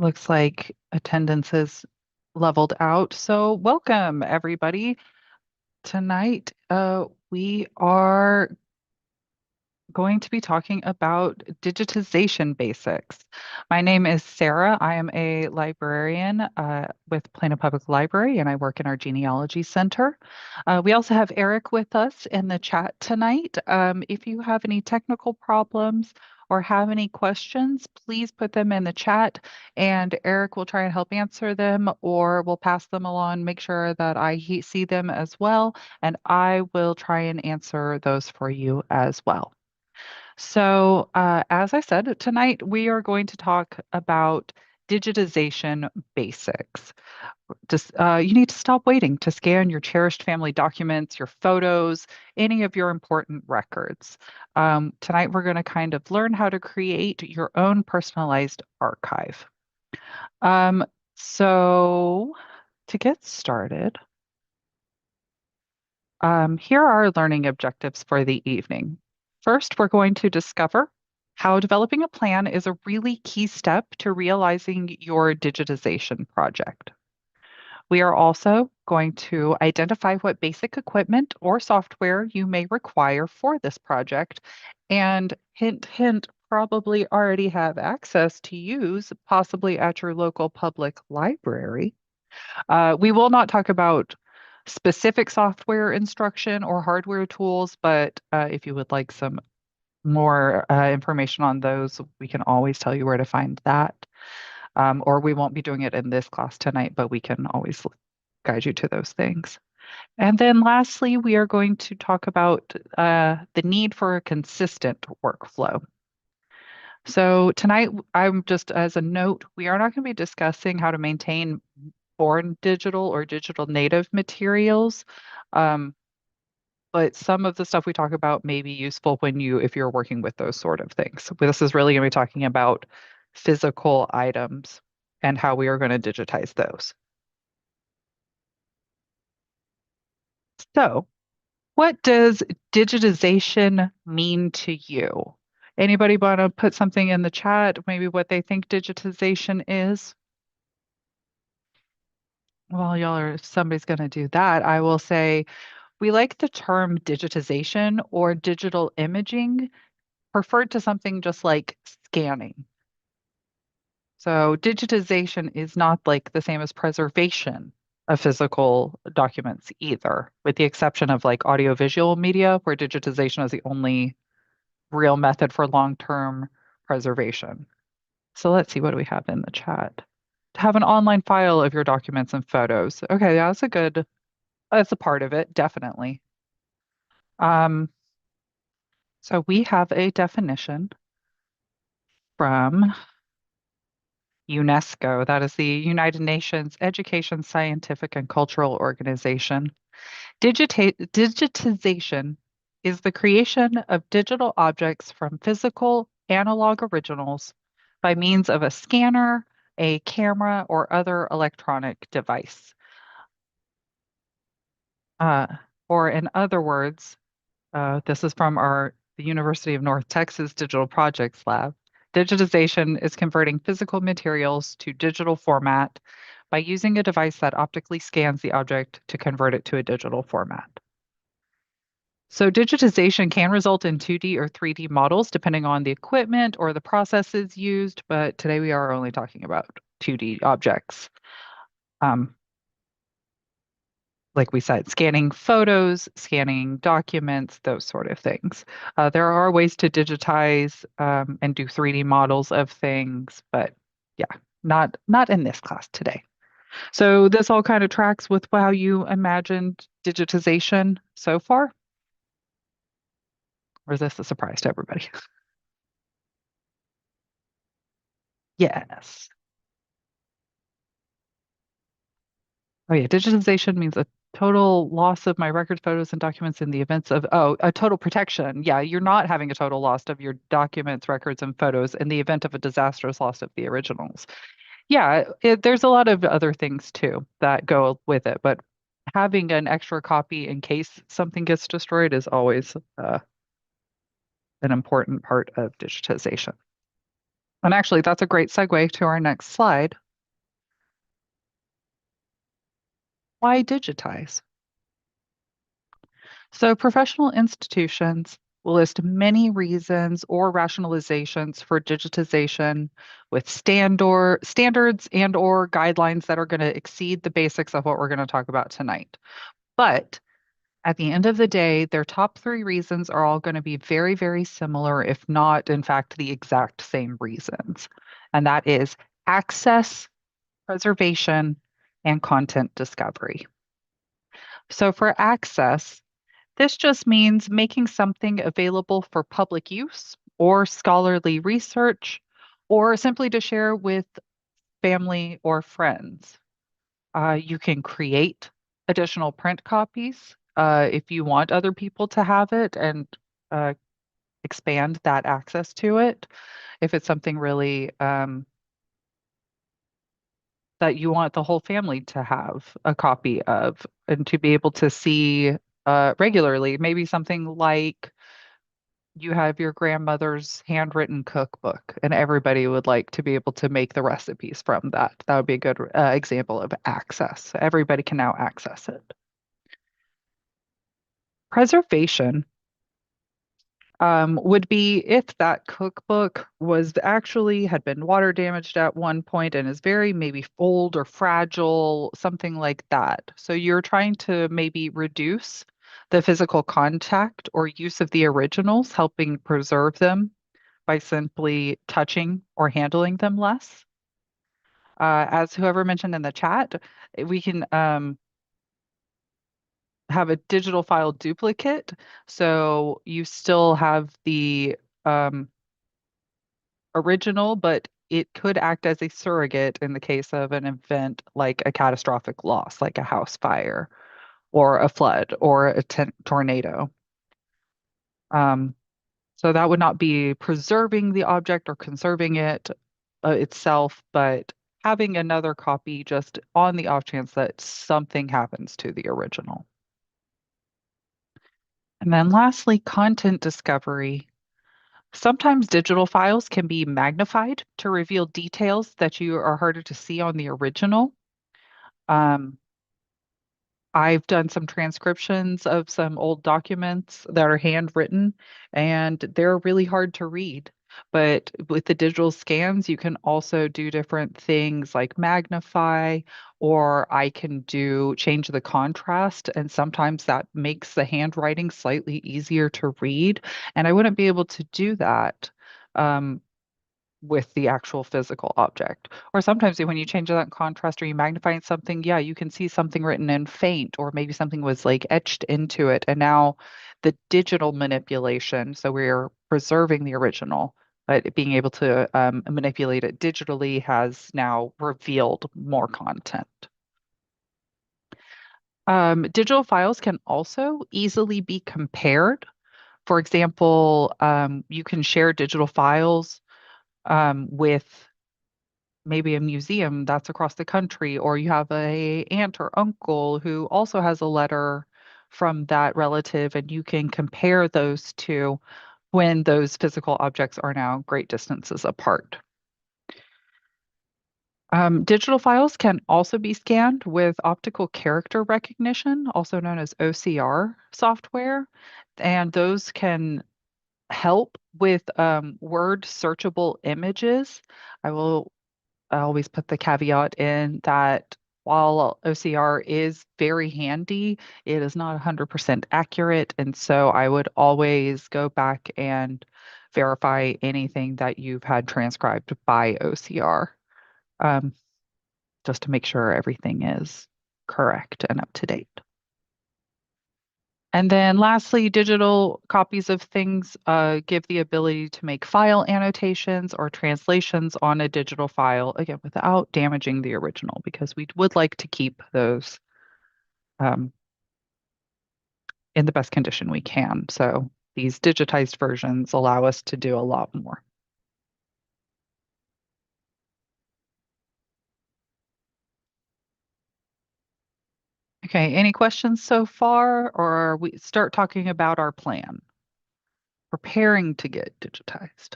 It looks like attendance is leveled out. So, welcome everybody. Tonight, we are going to be talking about digitization basics. My name is Sarah. I am a librarian with Plano Public Library, and I work in our genealogy center. We also have Eric with us in the chat tonight. If you have any technical problems or have any questions, please put them in the chat, and Eric will try and help answer them, or we'll pass them along, make sure that I see them as well, and I will try and answer those for you as well. So, as I said, tonight we are going to talk about digitization basics. Just you need to stop waiting to scan your cherished family documents, your photos, any of your important records. Tonight we're going to kind of learn how to create your own personalized archive. Um, so, to get started, here are our learning objectives for the evening. First, we're going to discover how developing a plan is a really key step to realizing your digitization project. We are also going to identify what basic equipment or software you may require for this project, and hint, hint, probably already have access to use, possibly at your local public library. We will not talk about specific software instruction or hardware tools, but if you would like some more information on those, we can always tell you where to find that. Or we won't be doing it in this class tonight, but we can always guide you to those things. And then lastly, we are going to talk about the need for a consistent workflow. So tonight, I'm just as a note, we are not going to be discussing how to maintain born digital or digital native materials. Um, but some of the stuff we talk about may be useful if you're working with those sort of things. But this is really going to be talking about physical items and how we are going to digitize those. So, what does digitization mean to you? Anybody want to put something in the chat, maybe what they think digitization is? Well, if somebody's going to do that, I will say we like the term digitization or digital imaging, preferred to something just like scanning. So digitization is not like the same as preservation of physical documents either, with the exception of like audiovisual media, where digitization is the only real method for long-term preservation. So let's see, what do we have in the chat? To have an online file of your documents and photos. Okay, that's a part of it, definitely. Um, so we have a definition from UNESCO. That is the United Nations Education, Scientific, and Cultural Organization. Digitization is the creation of digital objects from physical analog originals by means of a scanner, a camera, or other electronic device. Uh, or in other words, this is from the University of North Texas Digital Projects Lab. Digitization is converting physical materials to digital format by using a device that optically scans the object to convert it to a digital format. So digitization can result in 2D or 3D models depending on the equipment or the processes used, but today we are only talking about 2D objects. Like we said, scanning photos, scanning documents, those sort of things. There are ways to digitize and do 3D models of things, but yeah, not in this class today. So this all kind of tracks with how you imagined digitization so far? Or is this a surprise to everybody? Yes. Oh yeah, digitization means a total loss of my record photos and documents in the events of, a total protection. Yeah, you're not having a total loss of your documents, records, and photos in the event of a disastrous loss of the originals. Yeah, there's a lot of other things too that go with it, but having an extra copy in case something gets destroyed is always an important part of digitization. And actually, that's a great segue to our next slide. Why digitize? So, professional institutions will list many reasons or rationalizations for digitization with standards and or guidelines that are going to exceed the basics of what we're going to talk about tonight. But at the end of the day, their top three reasons are all going to be very, very similar, if not, in fact, the exact same reasons. And that is access, preservation, and content discovery. So for access, this just means making something available for public use or scholarly research, or simply to share with family or friends. You can create additional print copies if you want other people to have it and uh, expand that access to it. If it's something really that you want the whole family to have a copy of and to be able to see regularly, maybe something like you have your grandmother's handwritten cookbook, and everybody would like to be able to make the recipes from that. That would be a good example of access. Everybody can now access it. Preservation would be if that cookbook was actually had been water damaged at one point and is very maybe old or fragile, something like that. So you're trying to maybe reduce the physical contact or use of the originals, helping preserve them by simply touching or handling them less. As whoever mentioned in the chat, we can have a digital file duplicate. So you still have the um, original, but it could act as a surrogate in the case of an event like a catastrophic loss, like a house fire or a flood or a tornado. Um, so that would not be preserving the object or conserving it itself, but having another copy just on the off chance that something happens to the original. And then lastly, content discovery. Sometimes digital files can be magnified to reveal details that you are harder to see on the original. Um, I've done some transcriptions of some old documents that are handwritten, and they're really hard to read. But with the digital scans, you can also do different things like magnify, or I can do change the contrast. And sometimes that makes the handwriting slightly easier to read. And I wouldn't be able to do that. Um, with the actual physical object. Or sometimes when you change that contrast or you magnify something, yeah, you can see something written in faint, or maybe something was like etched into it. And now the digital manipulation, so we're preserving the original, but being able to manipulate it digitally has now revealed more content. Digital files can also easily be compared. For example, you can share digital files with maybe a museum that's across the country, or you have a aunt or uncle who also has a letter from that relative, and you can compare those two when those physical objects are now great distances apart. Digital files can also be scanned with optical character recognition, also known as OCR software, and those can help with word searchable images. I always put the caveat in that while OCR is very handy, it is not 100% accurate. And so I would always go back and verify anything that you've had transcribed by OCR, um, just to make sure everything is correct and up to date. And then lastly, digital copies of things give the ability to make file annotations or translations on a digital file, again, without damaging the original, because we would like to keep those um, in the best condition we can. So these digitized versions allow us to do a lot more. Okay, any questions so far, or we start talking about our plan, preparing to get digitized?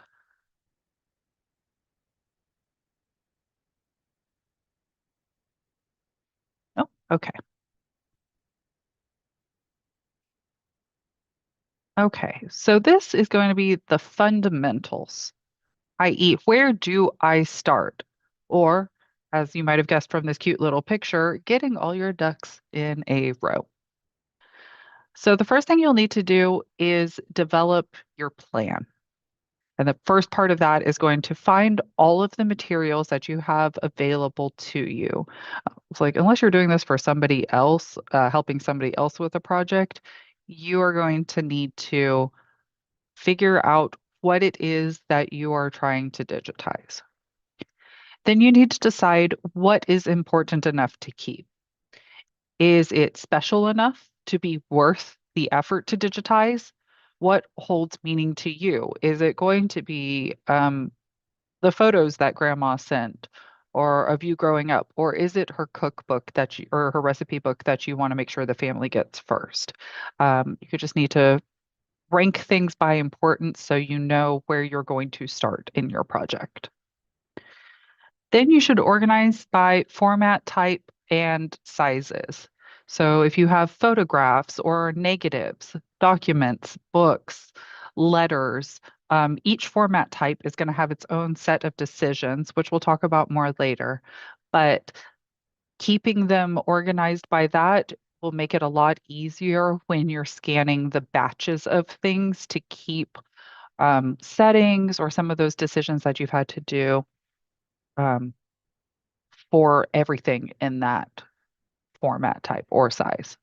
Okay. Okay. So this is going to be the fundamentals, i.e., where do I start? Or, as you might have guessed from this cute little picture, getting all your ducks in a row. So the first thing you'll need to do is develop your plan. And the first part of that is going to find all of the materials that you have available to you. It's like, unless you're doing this for somebody else, helping somebody else with a project, you are going to need to figure out what it is that you are trying to digitize. Then you need to decide what is important enough to keep. Is it special enough to be worth the effort to digitize? What holds meaning to you? Is it going to be the photos that grandma sent or of you growing up? Or is it her cookbook that you, or her recipe book that you want to make sure the family gets first? You could just need to rank things by importance so you know where you're going to start in your project. Then you should organize by format, type, and sizes. So if you have photographs or negatives, documents, books, letters, each format type is going to have its own set of decisions, which we'll talk about more later. But keeping them organized by that will make it a lot easier when you're scanning the batches of things to keep settings or some of those decisions that you've had to do um, for everything in that format type or size.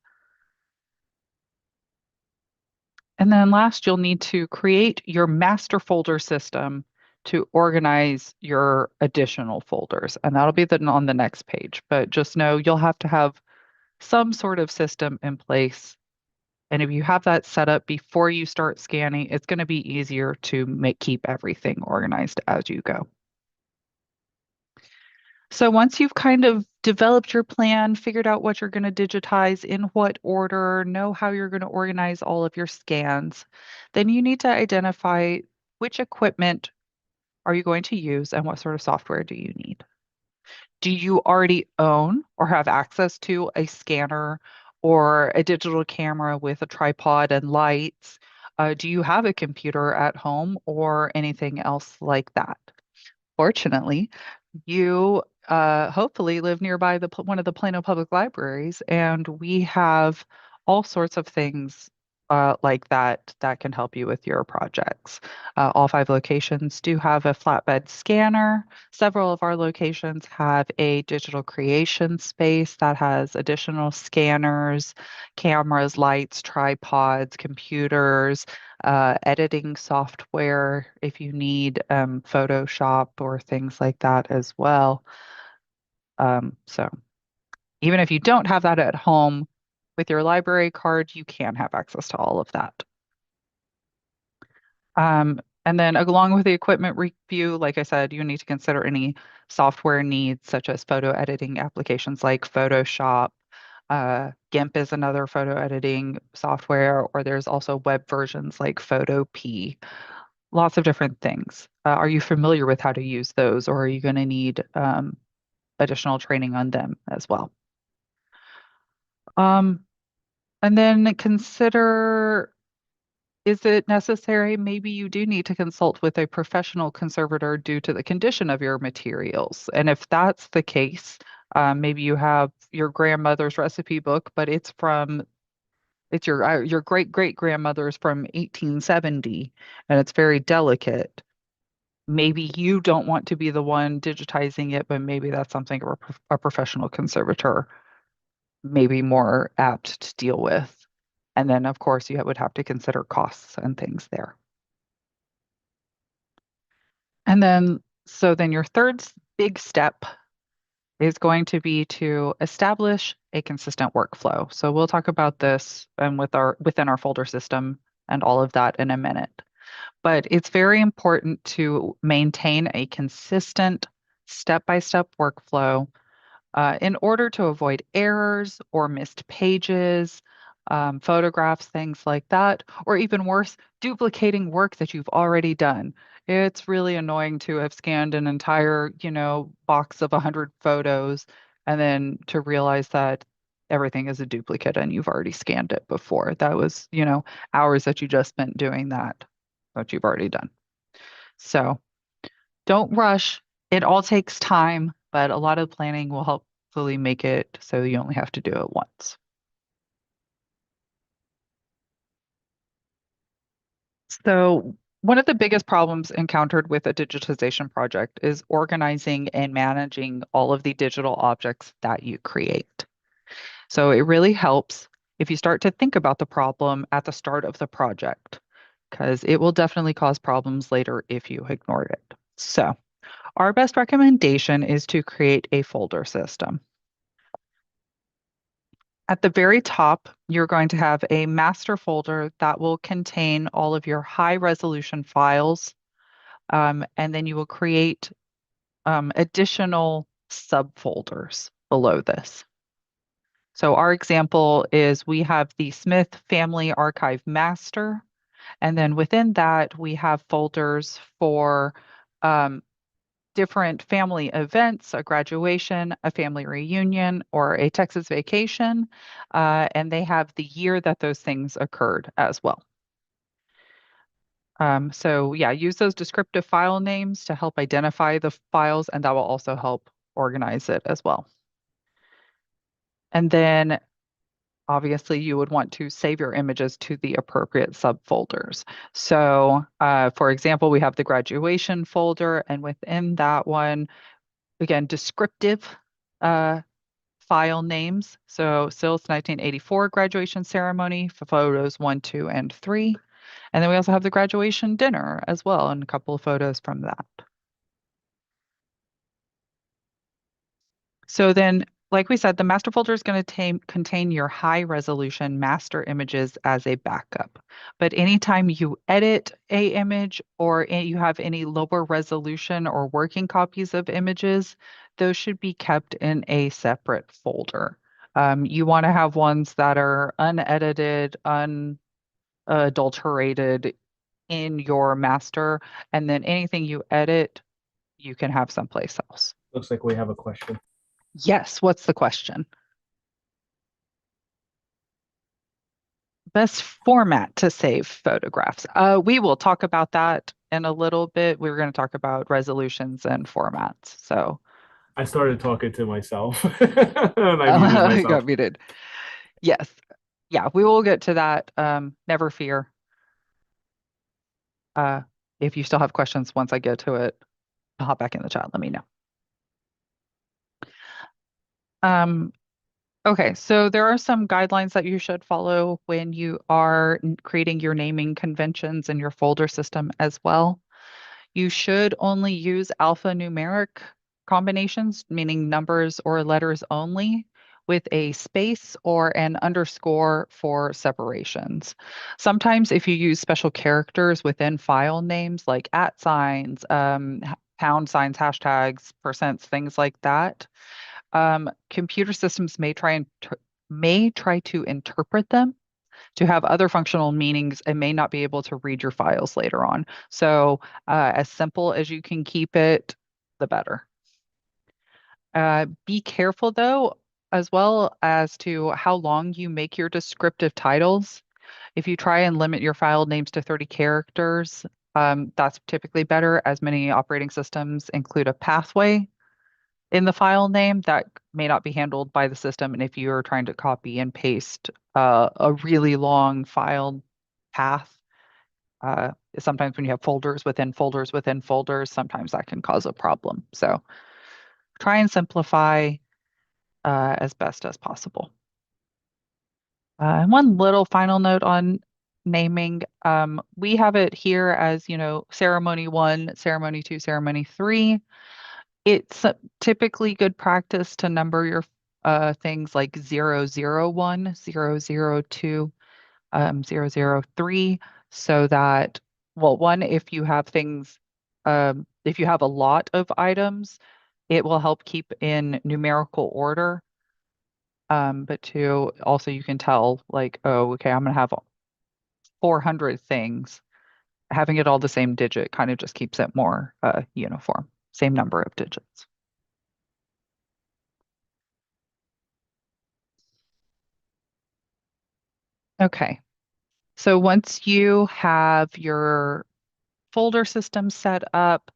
And then last, you'll need to create your master folder system to organize your additional folders. And that'll be on the next page. But just know you'll have to have some sort of system in place. And if you have that set up before you start scanning, it's going to be easier to keep everything organized as you go. So once you've kind of developed your plan, figured out what you're going to digitize, in what order, know how you're going to organize all of your scans, then you need to identify which equipment are you going to use and what sort of software do you need. Do you already own or have access to a scanner or a digital camera with a tripod and lights? Do you have a computer at home or anything else like that? Fortunately, you hopefully live nearby one of the Plano Public Libraries, and we have all sorts of things like that that can help you with your projects. All five locations do have a flatbed scanner. Several of our locations have a digital creation space that has additional scanners, cameras, lights, tripods, computers, editing software if you need Photoshop or things like that as well. So even if you don't have that at home, with your library card, you can have access to all of that. And then along with the equipment review, like I said, you need to consider any software needs such as photo editing applications like Photoshop. GIMP is another photo editing software, or there's also web versions like Photopea. Lots of different things. Are you familiar with how to use those, or are you going to need additional training on them as well? Um, and then consider, is it necessary? Maybe you do need to consult with a professional conservator due to the condition of your materials. And if that's the case, maybe you have your grandmother's recipe book, but it's your great great grandmother's from 1870, and it's very delicate. Maybe you don't want to be the one digitizing it, but maybe that's something a professional conservator may be more apt to deal with. And then, of course, you would have to consider costs and things there. And then, so then your big step is going to be to establish a consistent workflow. So we'll talk about this and within our folder system and all of that in a minute. But it's very important to maintain a consistent step-by-step workflow in order to avoid errors or missed pages, photographs, things like that, or even worse, duplicating work that you've already done. It's really annoying to have scanned an entire, box of 100 photos and then to realize that everything is a duplicate and you've already scanned it before. That was, hours that you just spent doing that you've already done. So don't rush. It all takes time, but a lot of planning will hopefully make it so you only have to do it once. So, one of the biggest problems encountered with a digitization project is organizing and managing all of the digital objects that you create. So, it really helps if you start to think about the problem at the start of the project, because it will definitely cause problems later if you ignore it. So, our best recommendation is to create a folder system. At the very top, you're going to have a master folder that will contain all of your high resolution files. And then you will create additional subfolders below this. So our example is we have the Smith Family Archive Master, and then within that we have folders for um, different family events, a graduation, a family reunion, or a Texas vacation, and they have the year that those things occurred as well. So yeah, use those descriptive file names to help identify the files, and that will also help organize it as well. And then obviously you would want to save your images to the appropriate subfolders. So for example, we have the graduation folder, and within that one, again, descriptive file names. So Sills 1984 graduation ceremony for photos 1, 2, and 3. And then we also have the graduation dinner as well, and a couple of photos from that. So then, like we said, the master folder is going to contain your high resolution master images as a backup. But anytime you edit a image or you have any lower resolution or working copies of images, those should be kept in a separate folder. You want to have ones that are unedited, unadulterated in your master, and then anything you edit, you can have someplace else. Looks like we have a question. Yes, what's the question? Best format to save photographs. We will talk about that in a little bit. We're going to talk about resolutions and formats. So, I started talking to myself and I muted I myself. got muted. Yes. Yeah, we will get to that. Never fear. Uh, if you still have questions once I get to it, hop back in the chat. Let me know. Um, okay, so there are some guidelines that you should follow when you are creating your naming conventions in your folder system as well. You should only use alphanumeric combinations, meaning numbers or letters only, with a space or an underscore for separations. Sometimes, if you use special characters within file names like at signs, pound signs, hashtags, percents, things like that, computer systems may try to interpret them to have other functional meanings and may not be able to read your files later on. So, as simple as you can keep it, the better. Be careful though, as well as to how long you make your descriptive titles. If you try and limit your file names to 30 characters, that's typically better, as many operating systems include a pathway in the file name that may not be handled by the system. And if you're trying to copy and paste a really long file path, sometimes when you have folders within folders within folders, sometimes that can cause a problem. So try and simplify as best as possible. And one little final note on naming, we have it here as, ceremony 1, ceremony 2, ceremony 3. It's typically good practice to number your things like 001, 002, 003, so that, well, one, if you have a lot of items, it will help keep in numerical order. But two, also you can tell like, oh, okay, I'm gonna have 400 things. Having it all the same digit kind of just keeps it more uniform, same number of digits. Okay. So once you have your folder system set up,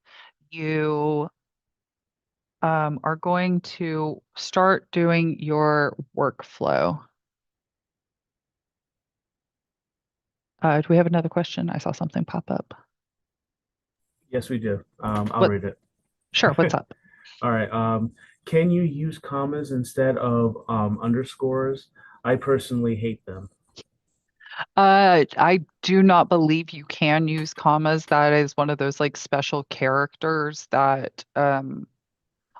you are going to start doing your workflow. Do we have another question? I saw something pop up. Yes, we do. I'll What? read it. Sure, what's up? All right. Can you use commas instead of underscores? I personally hate them. I do not believe you can use commas. That is one of those like special characters that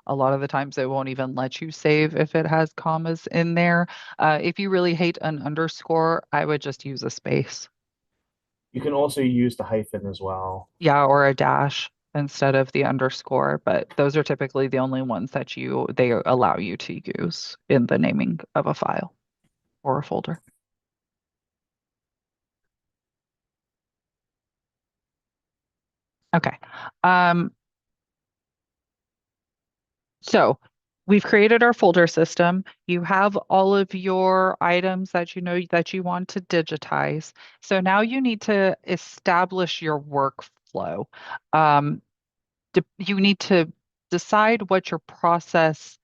a lot of the times it won't even let you save if it has commas in there. If you really hate an underscore, I would just use a space. You can also use the hyphen as well. Yeah, or a dash instead of the underscore, but those are typically the only ones that they allow you to use in the naming of a file or a folder. Okay. Um, So we've created our folder system. You have all of your items that you know that you want to digitize. So now you need to establish your workflow. Um, you need to decide what your process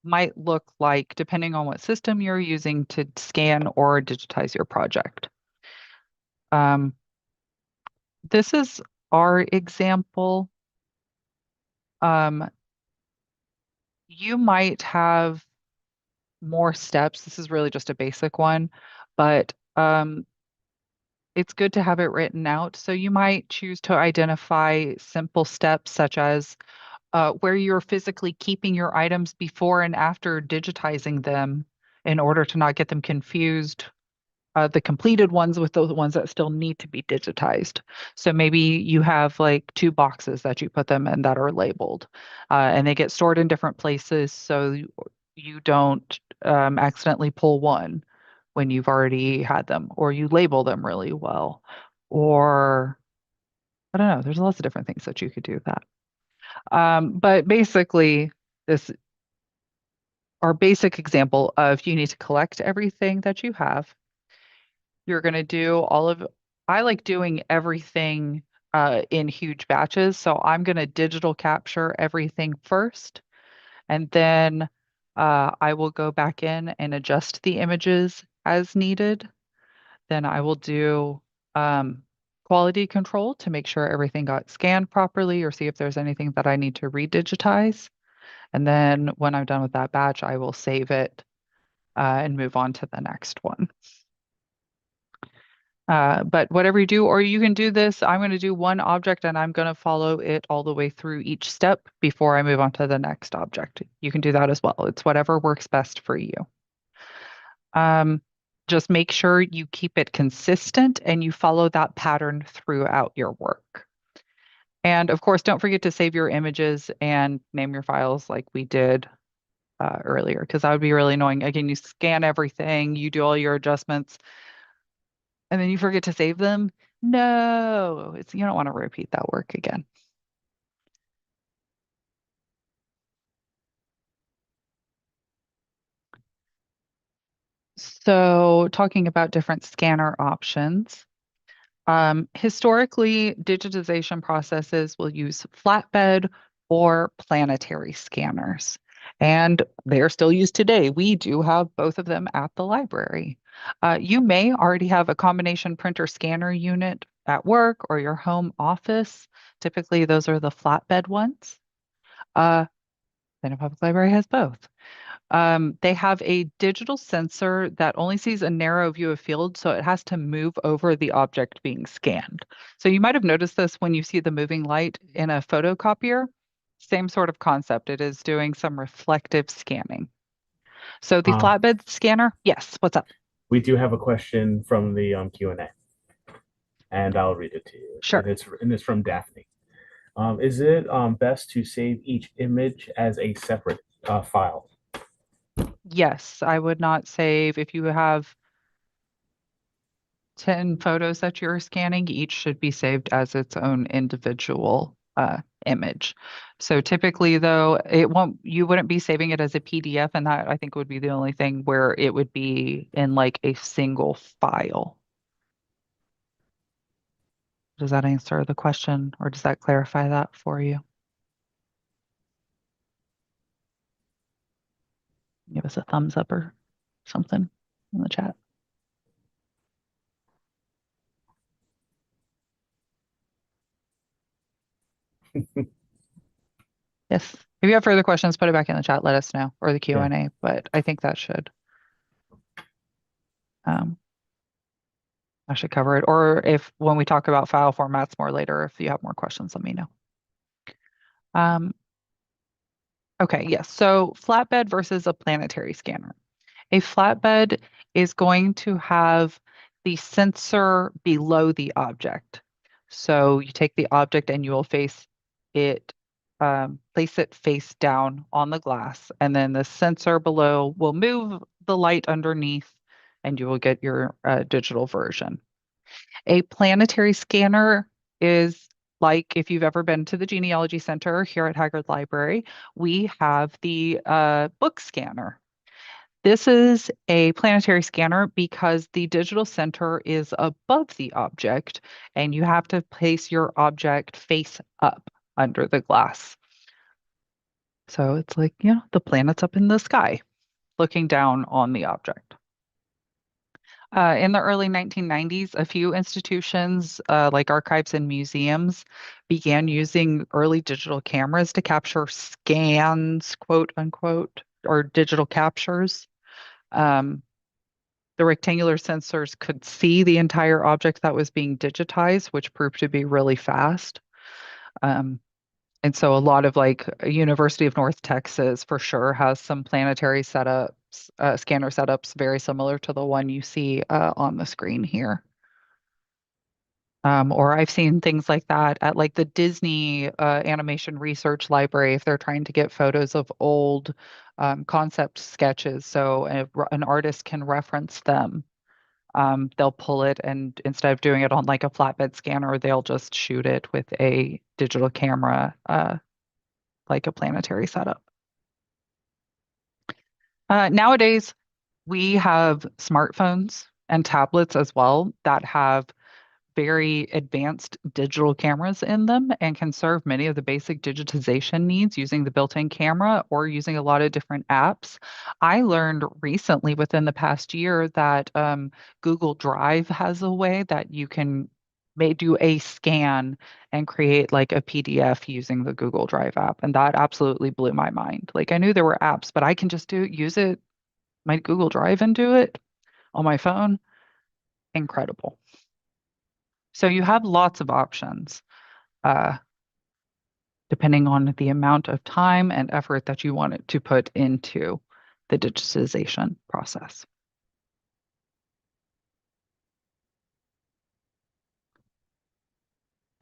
might look like depending on what system you're using to scan or digitize your project. Um, this is our example. Um, you might have more steps. This is really just a basic one, but it's good to have it written out. So you might choose to identify simple steps such as where you're physically keeping your items before and after digitizing them in order to not get them confused, the completed ones with the ones that still need to be digitized. So maybe you have like two boxes that you put them in that are labeled, and they get stored in different places so you don't accidentally pull one when you've already had them, or you label them really well, or I don't know, there's lots of different things that you could do with that. But basically, this our basic example of you need to collect everything that you have. You're going to do all of, I like doing everything in huge batches. So I'm going to digital capture everything first, and then I will go back in and adjust the images as needed. Then I will do um, quality control to make sure everything got scanned properly or see if there's anything that I need to redigitize. And then when I'm done with that batch, I will save it and move on to the next one. But whatever you do, or you can do this, I'm going to do one object and I'm going to follow it all the way through each step before I move on to the next object. You can do that as well. It's whatever works best for you. Um, just make sure you keep it consistent and you follow that pattern throughout your work. And of course, don't forget to save your images and name your files like we did earlier, because that would be really annoying. Again, you scan everything, you do all your adjustments, and then you forget to save them. No, you don't want to repeat that work again. So, talking about different scanner options. Historically, digitization processes will use flatbed or planetary scanners, and they are still used today. We do have both of them at the library. You may already have a combination printer scanner unit at work or your home office. Typically, those are the flatbed ones. Uh, then a public library has both. They have a digital sensor that only sees a narrow view of field, so it has to move over the object being scanned. So you might have noticed this when you see the moving light in a photocopier. Same sort of concept. It is doing some reflective scanning. So the Um, flatbed scanner, yes, what's up? we do have a question from the Q&A, and I'll read it to you. Sure. And it's from Daphne. Is it best to save each image as a separate file? Yes, I would not save if you have 10 photos that you're scanning, each should be saved as its own individual image. So typically though, you wouldn't be saving it as a PDF, and that I think would be the only thing where it would be in like a single file. Does that answer the question, or does that clarify that for you? Give us a thumbs up or something in the chat. Yes. If you have further questions, put it back in the chat, let us know, or the Yeah. Q&A, but I think um, that should cover it. Or if when we talk about file formats more later, if you have more questions, let me know. Um, okay, yes. So flatbed versus a planetary scanner. A flatbed is going to have the sensor below the object. So you take the object and you will it, place it face down on the glass, and then the sensor below will move the light underneath, and you will get your digital version. A planetary scanner is like if you've ever been to the Genealogy Center here at Haggard Library, we have the book scanner. This is a planetary scanner because the digital center is above the object and you have to place your object face up under the glass. So it's like, the planet's up in the sky looking down on the object. In the early 1990s, a few institutions, like archives and museums, began using early digital cameras to capture scans, quote unquote, or digital captures. Um, the rectangular sensors could see the entire object that was being digitized, which proved to be really fast. Um, and so a lot of like University of North Texas for sure has some planetary setups, scanner setups very similar to the one you see on the screen here. Or I've seen things like that at like the Disney Animation Research Library if they're trying to get photos of old concept sketches so an artist can reference them. They'll pull it and instead of doing it on like a flatbed scanner, they'll just shoot it with a digital camera, like a planetary setup. Nowadays, we have smartphones and tablets as well that have very advanced digital cameras in them and can serve many of the basic digitization needs using the built-in camera or using a lot of different apps. I learned recently within the past year that Google Drive has a way that you can may do a scan and create like a PDF using the Google Drive app. And that absolutely blew my mind. Like I knew there were apps, but I can just use it, my Google Drive and do it on my phone. Incredible. So you have lots of options, uh, depending on the amount of time and effort that you want it to put into the digitization process.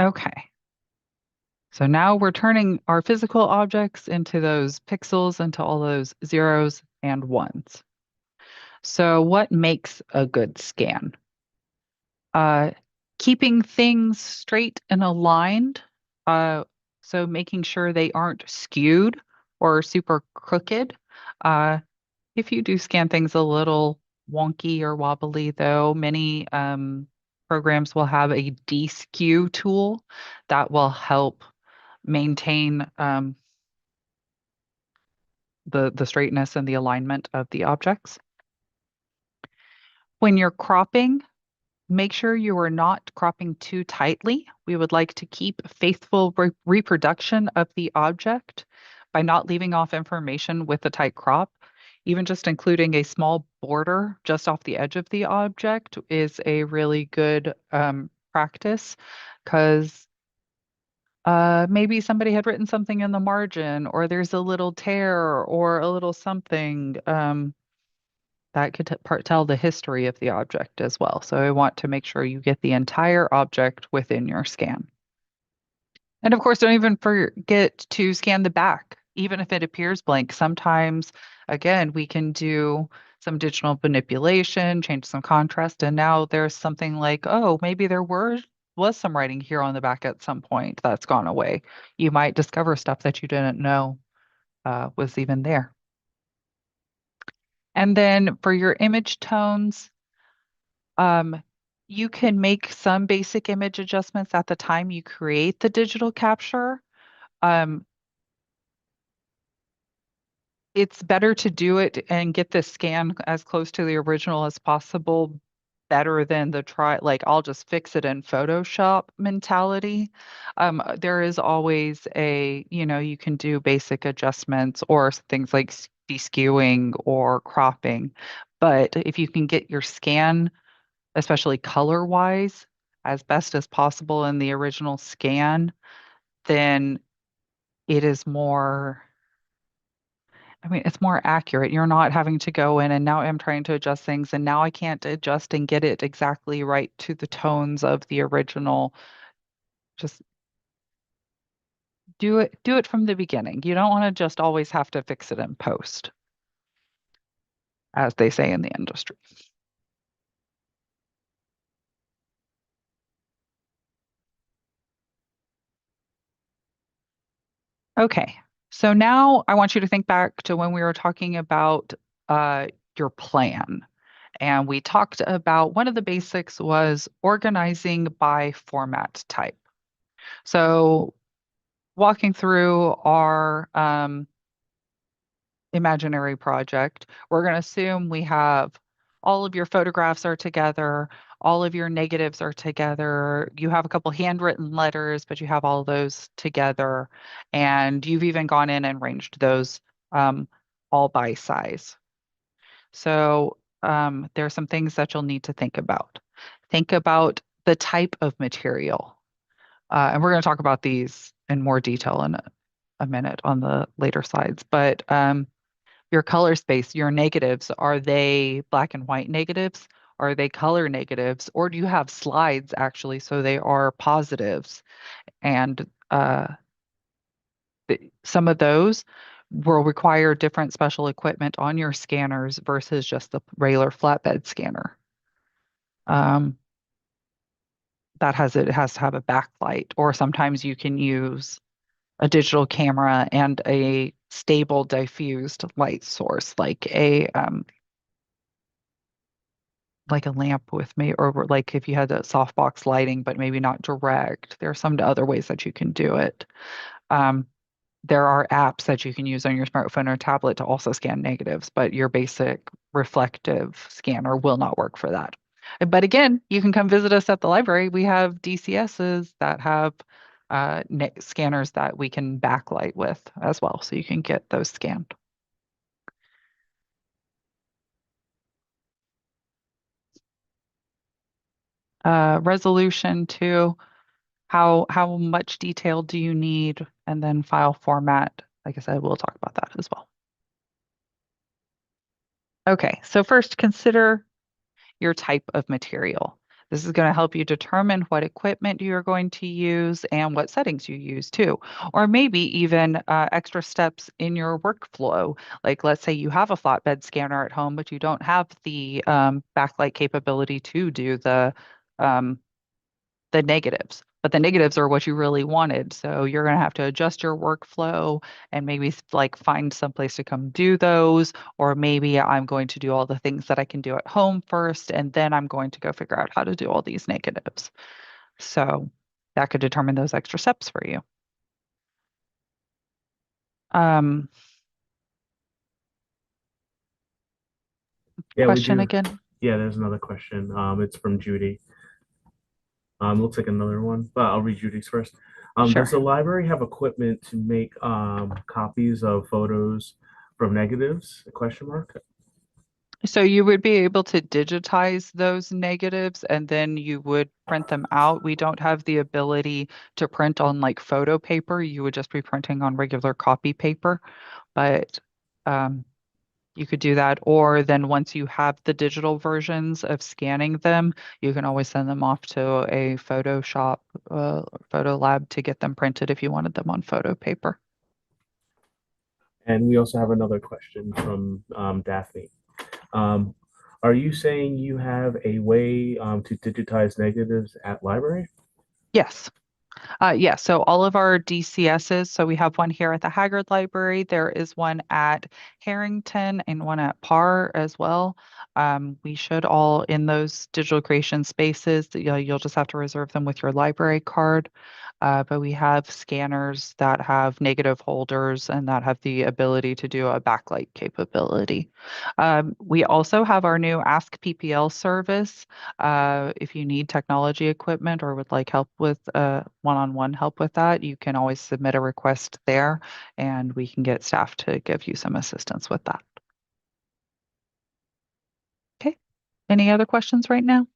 Okay, so now we're turning our physical objects into those pixels, into all those zeros and ones. So what makes a good scan? Uh, Keeping things straight and aligned, uh, so making sure they aren't skewed or super crooked. Uh, if you do scan things a little wonky or wobbly, though, many programs will have a deskew tool that will help maintain the straightness and the alignment of the objects. When you're cropping, make sure you are not cropping too tightly. We would like to keep faithful reproduction of the object by not leaving off information with the tight crop. Even just including a small border just off the edge of the object is a really good practice because maybe somebody had written something in the margin or there's a little tear or a little something. That could tell the history of the object as well. So I want to make sure you get the entire object within your scan. And of course, don't even forget to scan the back, even if it appears blank. Sometimes, again, we can do some digital manipulation, change some contrast, and now there's something like, oh, maybe there was some writing here on the back at some point that's gone away. You might discover stuff that you didn't know was even there. And then for your image tones, um, you can make some basic image adjustments at the time you create the digital capture. Um, it's better to do it and get the scan as close to the original as possible, better than the try, like I'll just fix it in Photoshop mentality. There is always you can do basic adjustments or things like skewing or cropping. But if you can get your scan, especially color wise, as best as possible in the original scan, then it is more. I mean, it's more accurate. You're not having to go in and now I'm trying to adjust things and now I can't adjust and get it exactly right to the tones of the original. Just do it from the beginning. You don't want to just always have to fix it in post, as they say in the industry. Okay. So now I want you to think back to when we were talking about uh, your plan. And we talked about one of the basics was organizing by format type. So walking through our imaginary project, we're going to assume we have all of your photographs are together, all of your negatives are together. You have a couple handwritten letters, but you have all those together. And you've even gone in and arranged those um, all by size. So there are some things that you'll need to think about. Think about the type of material. And we're going to talk about these in more detail in a minute on the later slides. But your color space, your negatives, are they black and white negatives? Are they color negatives? Or do you have slides actually so they are positives? And some of those will require different special equipment on your scanners versus just the regular flatbed scanner. Um, it has to have a backlight, or sometimes you can use a digital camera and a stable diffused light source, like a lamp with me, or like if you had a softbox lighting, but maybe not direct. There are some other ways that you can do it. Um, there are apps that you can use on your smartphone or tablet to also scan negatives, but your basic reflective scanner will not work for that. But again, you can come visit us at the library. We have DCSs that have scanners that we can backlight with as well, so you can get those scanned. Resolution too. How much detail do you need? And then file format. Like I said, we'll talk about that as well. Okay, so first consider your type of material. This is going to help you determine what equipment you're going to use and what settings you use too. Or maybe even extra steps in your workflow. Like let's say you have a flatbed scanner at home, but you don't have the backlight capability to do um, the negatives. But the negatives are what you really wanted. So you're going to have to adjust your workflow and maybe like find some place to come do those. Or maybe I'm going to do all the things that I can do at home first, and then I'm going to go figure out how to do all these negatives. So that could determine those extra steps for you. Um, Yeah, we question do. again? Yeah, there's another question. It's from Judy. Looks like another one, but I'll read Judy's first. Does Sure. the library have equipment to make copies of photos from negatives? A question mark. So you would be able to digitize those negatives and then you would print them out. We don't have the ability to print on like photo paper. You would just be printing on regular copy paper, but um, you could do that. Or then once you have the digital versions of scanning them, you can always send them off to a Photoshop photo lab to get them printed if you wanted them on photo paper. And we also have another question from Daphne. Um, are you saying you have a way to digitize negatives at library? Yes. Yeah, so all of our DCSs, so we have one here at the Haggard Library. There is one at Harrington and one at Parr as well. We should all in those digital creation spaces, you'll just have to reserve them with your library card. But we have scanners that have negative holders and that have the ability to do a backlight capability. We also have our new Ask PPL service. If you need technology equipment or would like help with one-on-one help with that, you can always submit a request there and we can get staff to give you some assistance with that. Okay. Any other questions right now?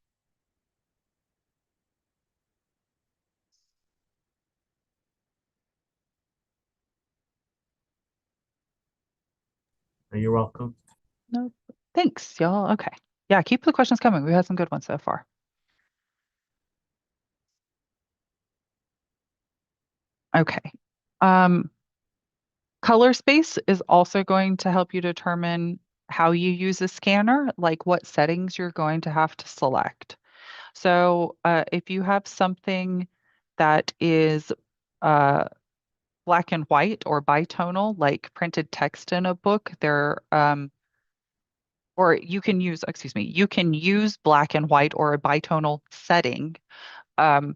You're welcome. No. Thanks, y'all. Okay. Yeah, keep the questions coming. We've had some good ones so far. Okay. Um, Color space is also going to help you determine how you use a scanner, like what settings you're going to have to select. So if you have something that is uh, black and white or bitonal, like printed text in a book, or you can use, excuse me, you can use black and white or a bitonal setting. Um,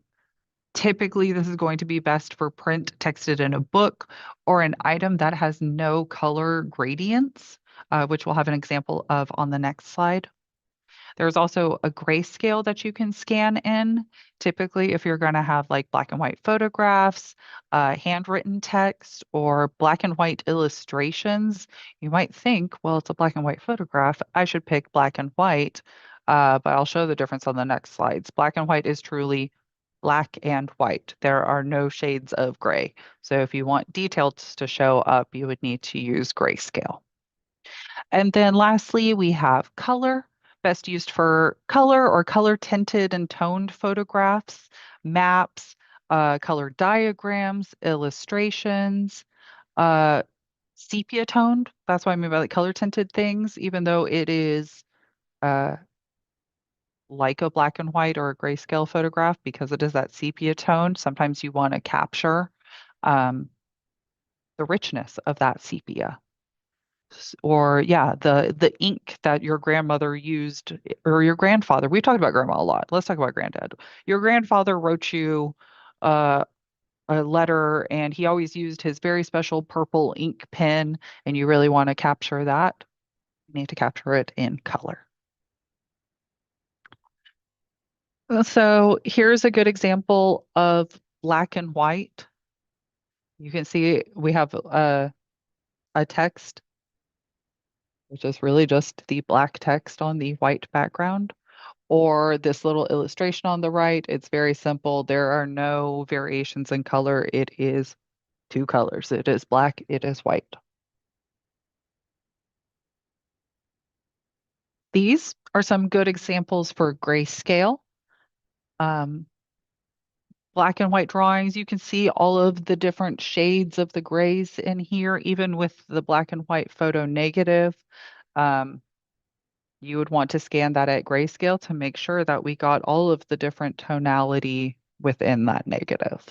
Typically, this is going to be best for print texted in a book or an item that has no color gradients, which we'll have an example of on the next slide. There's also a grayscale that you can scan in. Typically, if you're going to have like black and white photographs, handwritten text, or black and white illustrations, you might think, well, it's a black and white photograph. I should pick black and white. But I'll show the difference on the next slides. Black and white is truly black and white. There are no shades of gray. So if you want details to show up, you would need to use grayscale. And then lastly, we have color, best used for color or color tinted and toned photographs, maps, color diagrams, illustrations, uh, sepia toned. That's what I mean by like color tinted things, even though it is uh, like a black and white or a grayscale photograph because it is that sepia tone. Sometimes you want to capture um, the richness of that sepia. Or yeah, the ink that your grandmother used or your grandfather. We've talked about grandma a lot. Let's talk about granddad. Your grandfather wrote you uh, a letter and he always used his very special purple ink pen and you really want to capture that. You need to capture it in color. So here's a good example of black and white. You can see we have a text, which is really just the black text on the white background. Or this little illustration on the right. It's very simple. There are no variations in color. It is two colors. It is black, it is white. These are some good examples for grayscale. Um, Black and white drawings, you can see all of the different shades of the grays in here, even with the black and white photo negative. Um, you would want to scan that at grayscale to make sure that we got all of the different tonality within that negative.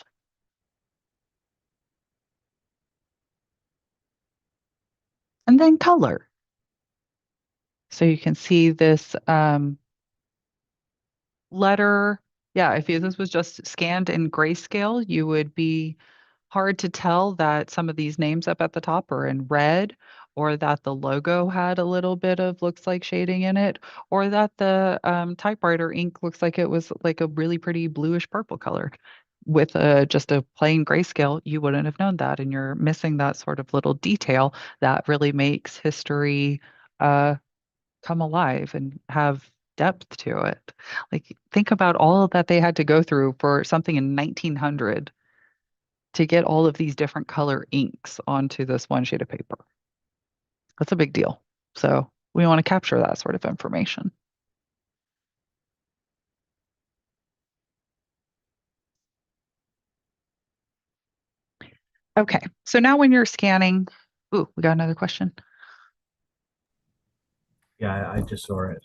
And then color. So you can see this letter. Yeah, if this was just scanned in grayscale, you would be hard to tell that some of these names up at the top are in red, or that the logo had a little bit of looks like shading in it, or that the typewriter ink looks like it was like a really pretty bluish purple color. With just a plain grayscale, you wouldn't have known that, and you're missing that sort of little detail that really makes history uh, come alive and have depth to it. Like think about all that they had to go through for something in 1900 to get all of these different color inks onto this one sheet of paper. That's a big deal. So we want to capture that sort of information. Okay, so now when you're scanning, ooh, we got another question. Yeah, I just saw it.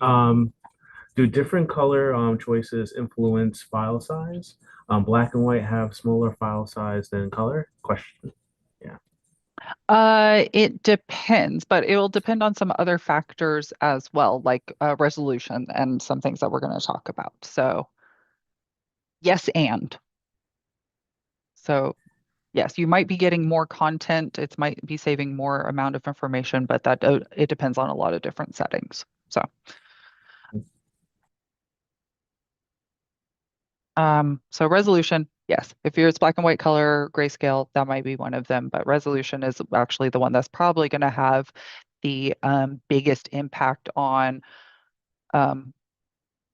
Do different color choices influence file size? Black and white have smaller file size than color? Question. Yeah. It depends, but it will depend on some other factors as well, like resolution and some things that we're going to talk about. So, yes, and so yes, you might be getting more content. It might be saving more amount of information, but that it depends on a lot of different settings. So, so resolution, yes, if it's black and white color, grayscale, that might be one of them, but resolution is actually the one that's probably going to have the biggest impact on um,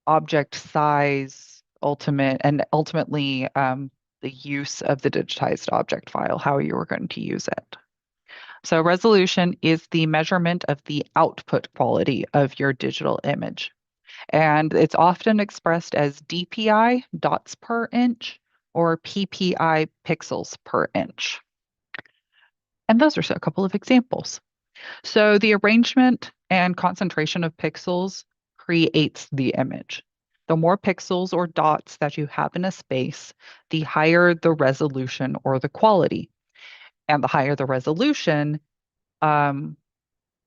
object size, ultimately the use of the digitized object file, how you are going to use it. So resolution is the measurement of the output quality of your digital image. And it's often expressed as DPI, dots per inch, or PPI, pixels per inch. And those are a couple of examples. So the arrangement and concentration of pixels creates the image. The more pixels or dots that you have in a space, the higher the resolution or the quality. And the higher the resolution, um,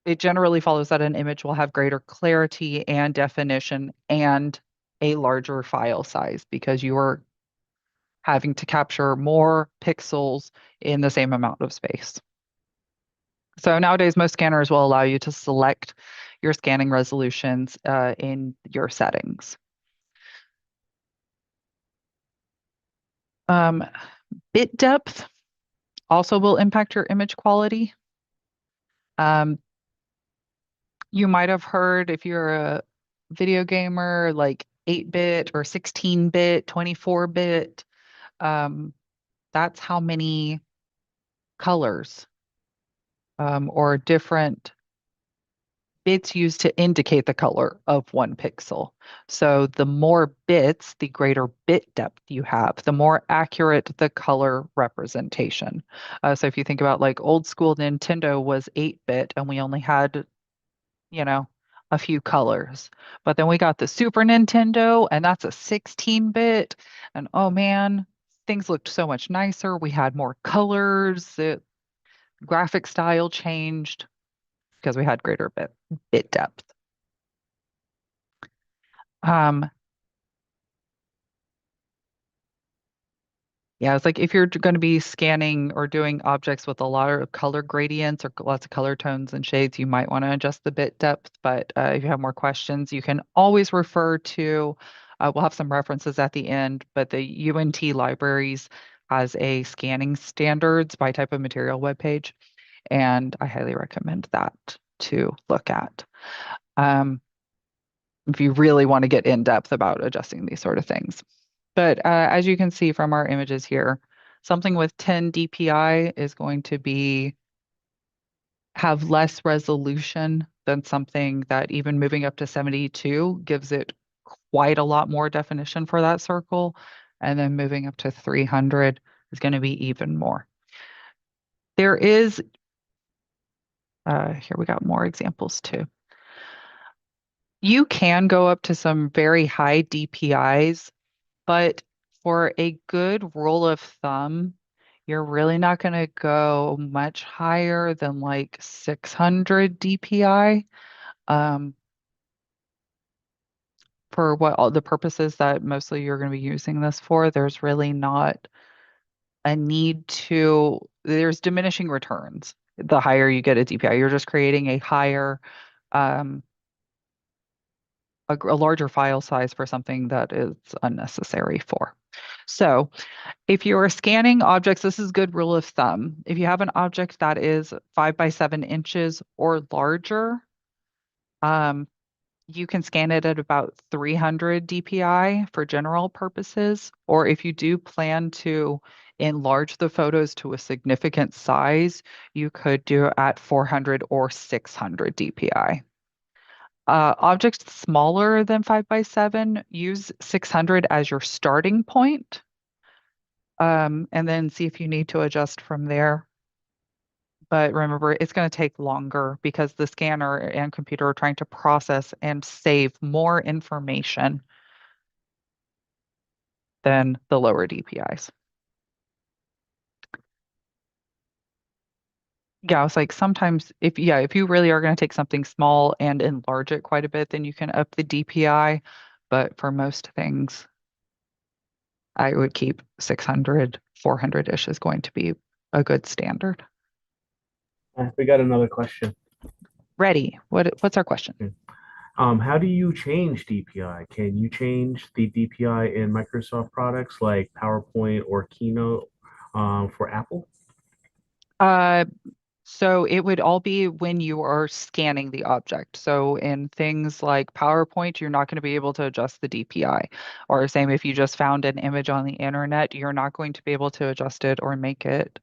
it generally follows that an image will have greater clarity and definition and a larger file size because you are having to capture more pixels in the same amount of space. So nowadays, most scanners will allow you to select your scanning resolutions in your settings. Um, Bit depth also will impact your image quality. Um, you might have heard if you're a video gamer, like 8-bit or 16-bit, 24-bit. That's how many colors or different bits used to indicate the color of one pixel. So the more bits, the greater bit depth you have, the more accurate the color representation. So if you think about like old school Nintendo was 8-bit and we only had, you know, a few colors. But then we got the Super Nintendo and that's a 16-bit. And oh man, things looked so much nicer. We had more colors. The graphic style changed because we had greater bit depth. Um, yeah, it's like if you're going to be scanning or doing objects with a lot of color gradients or lots of color tones and shades, you might want to adjust the bit depth. But if you have more questions, you can always refer to, we'll have some references at the end, but the UNT libraries has a scanning standards by type of material webpage, and I highly recommend that to look at. Um, if you really want to get in depth about adjusting these sort of things. But as you can see from our images here, something with 10 DPI is going to have less resolution than something that even moving up to 72 gives it quite a lot more definition for that circle. And then moving up to 300 is going to be even more. There is, here we got more examples too. You can go up to some very high DPIs, but for a good rule of thumb, you're really not going to go much higher than like 600 DPI um, for what all the purposes that mostly you're going to be using this for. There's really not a need to, there's diminishing returns. The higher you get a DPI, you're just creating a higher, um, a larger file size for something that is unnecessary for. So if you are scanning objects, this is good rule of thumb. If you have an object that is 5 by 7 inches or larger, um, you can scan it at about 300 DPI for general purposes. Or if you do plan to enlarge the photos to a significant size, you could do it at 400 or 600 DPI. Objects smaller than 5 by 7, use 600 as your starting point, and then see if you need to adjust from there. But remember, it's going to take longer because the scanner and computer are trying to process and save more information. than the lower DPIs. Yeah, it's like sometimes if you really are going to take something small and enlarge it quite a bit, then you can up the DPI. But for most things, I would keep 600, 400-ish is going to be a good standard. We got another question. Ready. What's our question? How do you change DPI? Can you change the DPI in Microsoft products like PowerPoint or Keynote for Apple? Uh, so it would all be when you are scanning the object. So in things like PowerPoint, you're not going to be able to adjust the DPI. Or same if you just found an image on the internet, you're not going to be able to adjust it or make it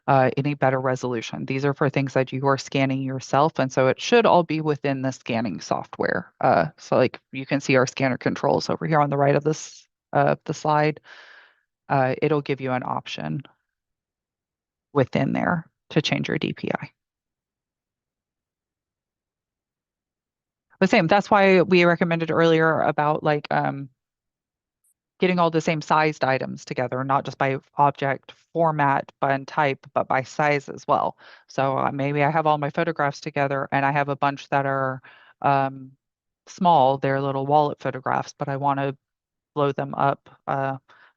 any better resolution. These are for things that you are scanning yourself, and so it should all be within the scanning software. So like you can see our scanner controls over here on the right of this the slide. It'll give you an option within there to change your DPI. But same, that's why we recommended earlier about like getting all the same sized items together, not just by object format and type, but by size as well. So maybe I have all my photographs together and I have a bunch that are um, small, they're little wallet photographs, but I want to blow them up,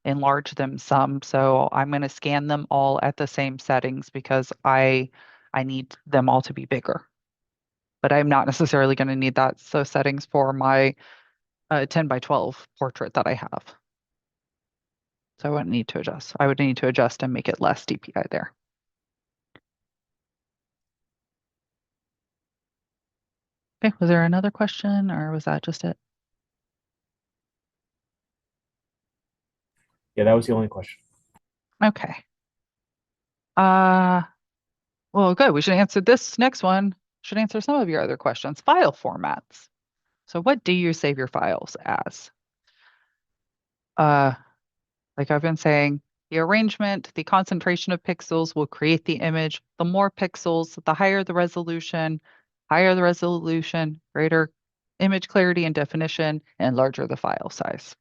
enlarge them some. So I'm going to scan them all at the same settings because I need them all to be bigger. But I'm not necessarily going to need that. So settings for my 10 by 12 portrait that I have. So I wouldn't need to adjust. I would need to adjust and make it less DPI there. Okay, was there another question or was that just it? Yeah, that was the only question. Okay. Uh, well, good. We should answer this next one. Should answer some of your other questions. File formats. So what do you save your files as? Uh, like I've been saying, the arrangement, the concentration of pixels will create the image. The more pixels, the higher the resolution, greater image clarity and definition, and larger the file size.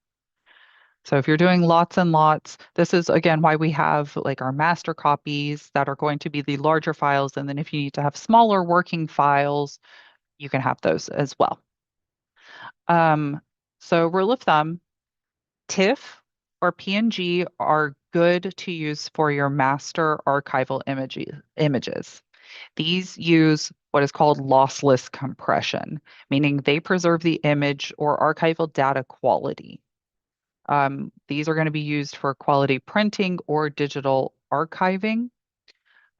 So if you're doing lots and lots, this is again why we have like our master copies that are going to be the larger files. And then if you need to have smaller working files, you can have those as well. Um, so rule of thumb, TIFF or PNG are good to use for your master archival images. These use what is called lossless compression, meaning they preserve the image or archival data quality. These are going to be used for quality printing or digital archiving.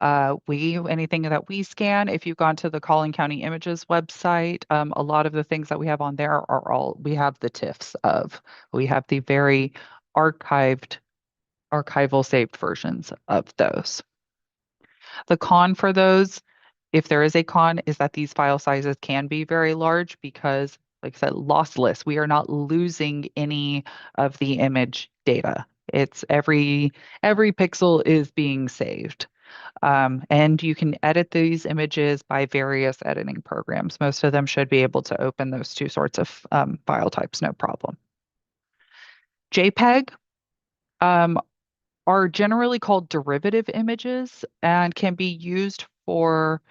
Anything that we scan, if you've gone to the Collin County Images website, a lot of the things that we have on there are we have the TIFFs of. We have the very archival saved versions of those. The con for those, if there is a con, is that these file sizes can be very large because, like I said, lossless. We are not losing any of the image data. It's every pixel is being saved. And you can edit these images by various editing programs. Most of them should be able to open those two sorts of file types, no problem. JPEG, um, are generally called derivative images and can be used for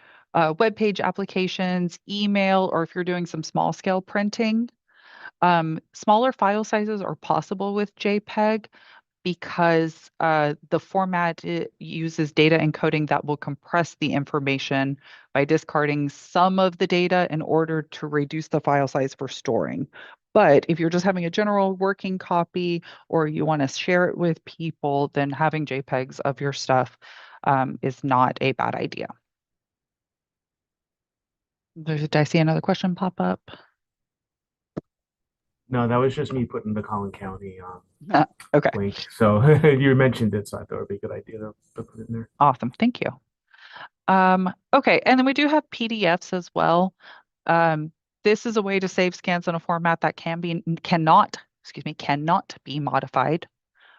web page applications, email, or if you're doing some small scale printing. Smaller file sizes are possible with JPEG because the format uses data encoding that will compress the information by discarding some of the data in order to reduce the file size for storing. But if you're just having a general working copy or you want to share it with people, then having JPEGs of your stuff is not a bad idea. Did I see another question pop up? No, that was just me putting the Collin County Uh, okay, link. So you mentioned it, so I thought it would be a good idea to put it in there. awesome. Thank you. Okay, and then we do have PDFs as well. Um, this is a way to save scans in a format that cannot be modified,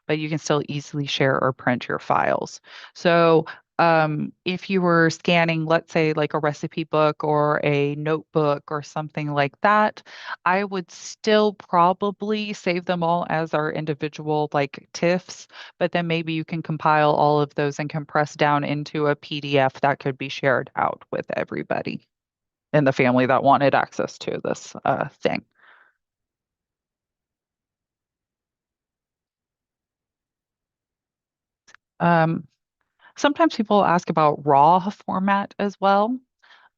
but you can still easily share or print your files. So If you were scanning, let's say, like a recipe book or a notebook or something like that, I would still probably save them all as our individual like TIFFs, but then maybe you can compile all of those and compress down into a PDF that could be shared out with everybody in the family that wanted access to this thing. Um, Sometimes people ask about RAW format as well.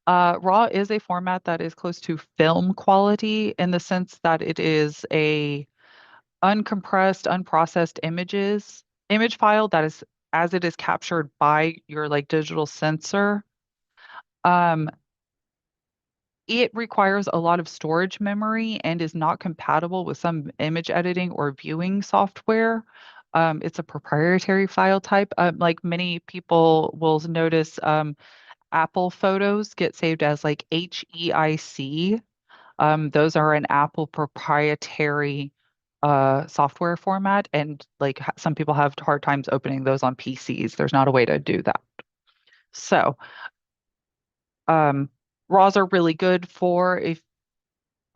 RAW is a format that is close to film quality in the sense that it is a uncompressed, unprocessed image file that is as it is captured by your like digital sensor. Um, it requires a lot of storage memory and is not compatible with some image editing or viewing software. It's a proprietary file type. Like many people will notice, Apple photos get saved as like HEIC. Those are an Apple proprietary software format, and like some people have hard times opening those on PCs. There's not a way to do that. So, um, RAWs are really good for if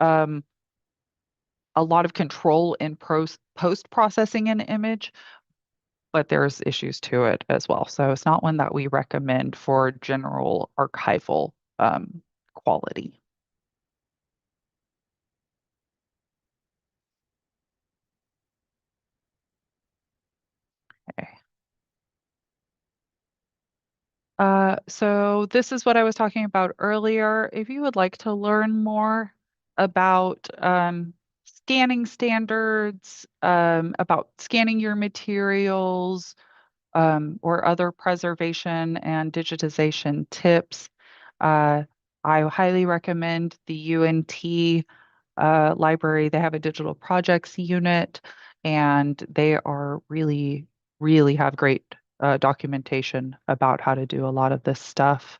um, a lot of control in post processing an image, but there's issues to it as well. So it's not one that we recommend for general archival quality. Okay. So this is what I was talking about earlier. If you would like to learn more about scanning standards, about scanning your materials, or other preservation and digitization tips, uh, I highly recommend the UNT library. They have a digital projects unit, and they are really, really have great documentation about how to do a lot of this stuff.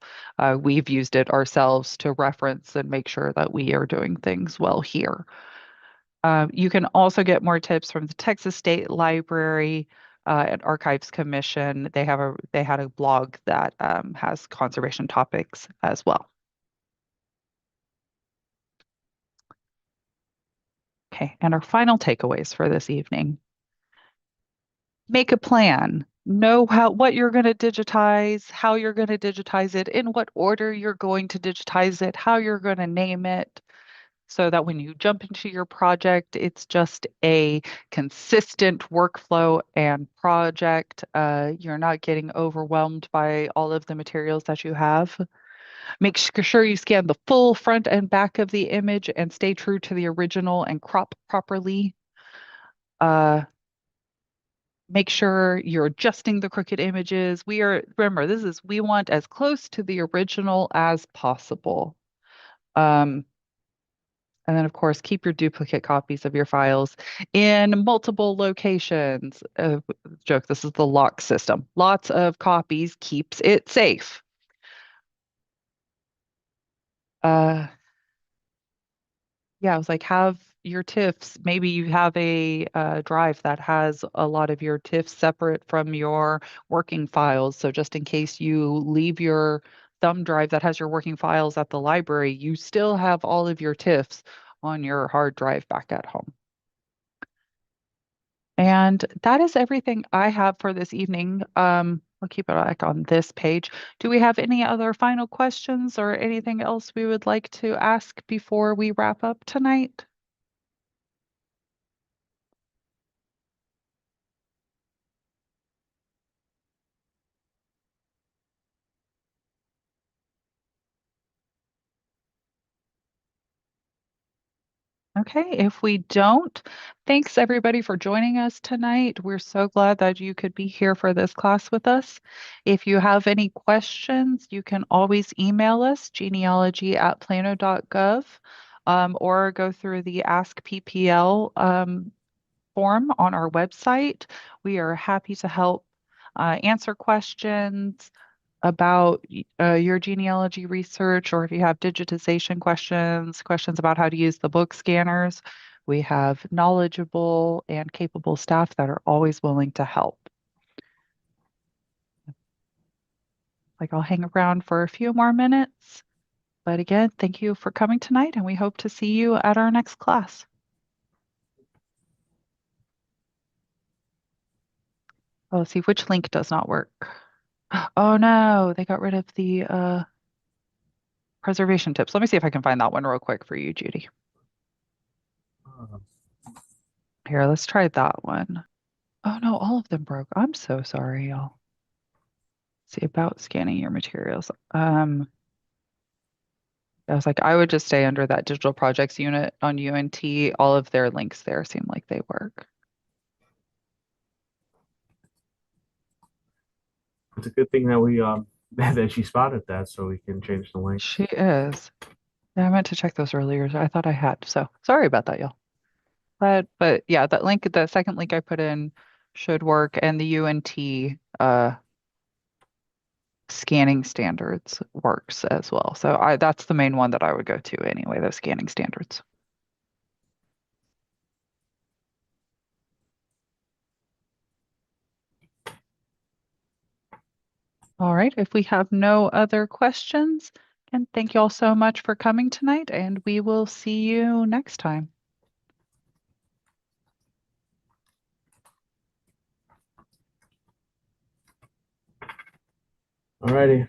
We've used it ourselves to reference and make sure that we are doing things well here. You can also get more tips from the Texas State Library and Archives Commission. They had a blog that has conservation topics as well. Okay, and our final takeaways for this evening. Make a plan. Know what you're going to digitize, how you're going to digitize it, in what order you're going to digitize it, how you're going to name it, so that when you jump into your project, it's just a consistent workflow and project. You're not getting overwhelmed by all of the materials that you have. Make sure you scan the full front and back of the image and stay true to the original and crop properly. Uh, Make sure you're adjusting the crooked images. Remember, we want as close to the original as possible. Um, and then, of course, keep your duplicate copies of your files in multiple locations. Joke, this is the lock system. Lots of copies keeps it safe. Uh, yeah, I was like, have your TIFFs. Maybe you have a drive that has a lot of your TIFFs separate from your working files. So just in case you leave your thumb drive that has your working files at the library, you still have all of your TIFFs on your hard drive back at home. And that is everything I have for this evening. We'll keep it back on this page. Do we have any other final questions or anything else we would like to ask before we wrap up tonight? Okay, if we don't, thanks everybody for joining us tonight. We're so glad that you could be here for this class with us. If you have any questions, you can always email us, genealogy@plano.gov, or go through the Ask PPL form on our website. We are happy to help answer questions about your genealogy research, or if you have digitization questions, questions about how to use the book scanners. We have knowledgeable and capable staff that are always willing to help. like I'll hang around for a few more minutes. But again, thank you for coming tonight, and we hope to see you at our next class. Oh, let's see which link does not work. Oh no, they got rid of the preservation tips. Let me see if I can find that one real quick for you, Judy. Uh, Here, let's try that one. Oh no, all of them broke. I'm so sorry, y'all. See about scanning your materials. I was like, I would just stay under that digital projects unit on UNT. All of their links there seem like they work. it's a good thing that we that she spotted that so we can change the link. She is. Yeah, I meant to check those earlier. I thought I had. So sorry about that, y'all. But yeah, that link, the second link I put in should work, and the UNT scanning standards works as well. So that's the main one that I would go to anyway, those scanning standards. All right, if we have no other questions, and thank you all so much for coming tonight, and we will see you next time. Alrighty.